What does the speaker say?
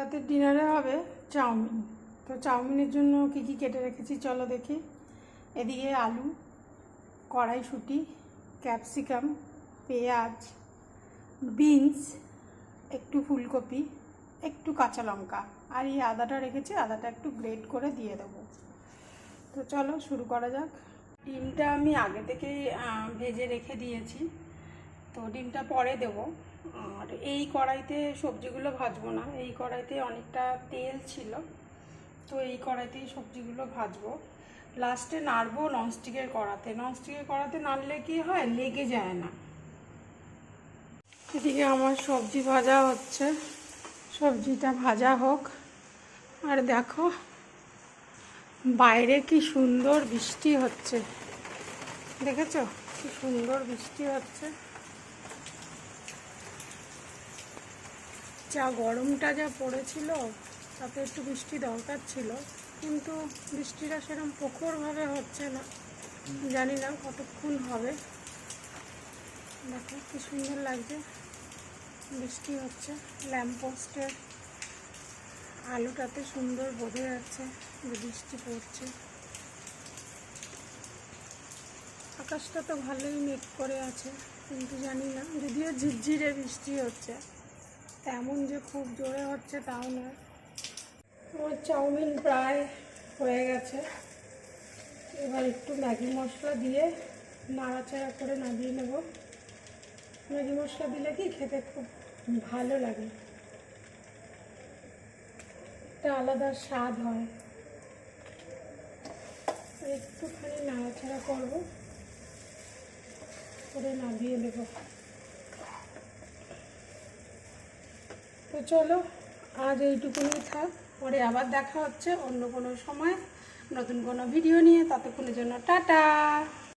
রাতের ডিনারে হবে চাউমিন। তো চাউমিনের জন্য কি কি কেটে রেখেছি চলো দেখি। এদিকে আলু, কড়াইশুঁটি, ক্যাপসিকাম, পেঁয়াজ, বিনস, একটু ফুলকপি, একটু কাঁচা লঙ্কা, আর এই আদাটা রেখেছি, আদাটা একটু গ্রেট করে দিয়ে দেবো। তো চলো শুরু করা যাক। ডিমটা আমি আগে থেকেই ভেজে রেখে দিয়েছি, তো ডিমটা পরে দেব। আর এই কড়াইতে সবজিগুলো ভাজবো না, এই কড়াইতে অনেকটা তেল ছিল, তো এই কড়াইতেই সবজিগুলো ভাজবো। লাস্টে নাড়বো ননস্টিকের কড়াতে। ননস্টিকের কড়াতে নাড়লে কি হয়, লেগে যায় না। এদিকে আমার সবজি ভাজা হচ্ছে, সবজিটা ভাজা হোক। আর দেখো বাইরে কি সুন্দর বৃষ্টি হচ্ছে, দেখেছো কি সুন্দর বৃষ্টি হচ্ছে। যা গরমটা যা পড়েছিল তাতে একটু বৃষ্টি দরকার ছিল, কিন্তু বৃষ্টিটা সেরকম প্রখরভাবে হচ্ছে না, জানি না কতক্ষণ হবে। দেখো কি সুন্দর লাগছে, বৃষ্টি হচ্ছে। ল্যাম্পপোস্টের আলোটাতে সুন্দর বোঝা যাচ্ছে যে বৃষ্টি পড়ছে। আকাশটা তো ভালোই মেঘ করে আছে, কিন্তু জানি না, যদিও ঝিরঝিরে বৃষ্টি হচ্ছে, তেমন যে খুব জোরে হচ্ছে তাও নয়। আমার চাউমিন প্রায় হয়ে গেছে, এবার একটু ম্যাগি মশলা দিয়ে নাড়াচাড়া করে নামিয়ে নেব। ম্যাগি মশলা দিলে কি খেতে খুব ভালো লাগে, একটা আলাদা স্বাদ হয়। একটুখানি নাড়াচাড়া করবো করে নামিয়ে নেব। তো চলো আজ এইটুকুনি থাক, পরে আবার দেখা হচ্ছে অন্য কোনো সময় নতুন কোনো ভিডিও নিয়ে। ততক্ষণের জন্য টাটা।